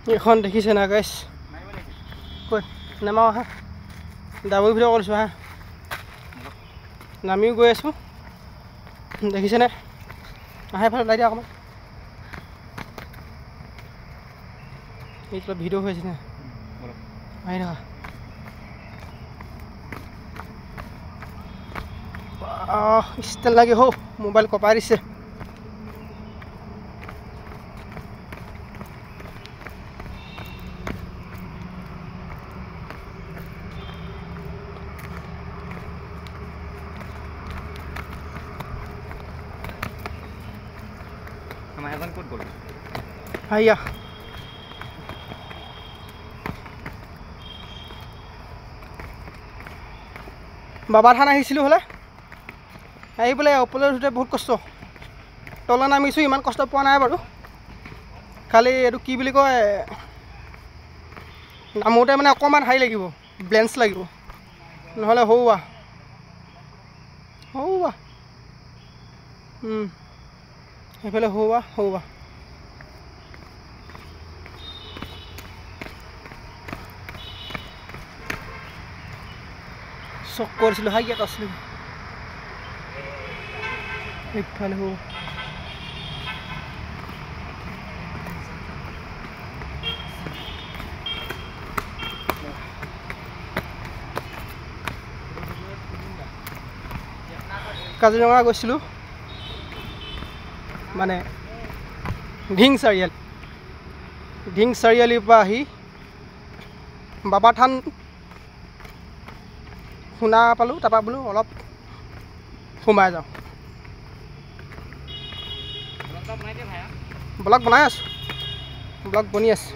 এখন দেখিছে না গাইছ ক'ত নামাও আহা ডাবুৰ ভিডিঅ' কৰিছোঁ হা নামিও গৈ আছোঁ দেখিছেনে আহে এফালে ওলাই দিয়া অকণমান এইটো ভিডিঅ' হৈ আছে নে আহি থকা ষ্টেণ্ড লাগে হৌ মোবাইল কপাই দিছে আইয়া বাবা ধান আহিছিলোঁ হ'লে আহি পেলাই ওপৰলৈ উঠোঁতে বহুত কষ্ট তলত নামিছোঁ ইমান কষ্ট পোৱা নাই বাৰু খালি এইটো কি বুলি কয় নামোতে মানে অকণমান হাই লাগিব ব্লেঞ্চ লাগিব নহ'লে হৌৱা সেইফালে হৌৱা চক কৰিছিলোঁ হাই ইয়াত আছিলোঁ এইফালে হৌ কাজিৰঙা গৈছিলোঁ মানে ঢিং চাৰিআলিৰ পৰা আহি বাবা থান শুনা পালোঁ তাৰপৰা বোলো অলপ সোমাই যাওঁ ব্লগ বনাই আছোঁ ব্লগ বনি আছোঁ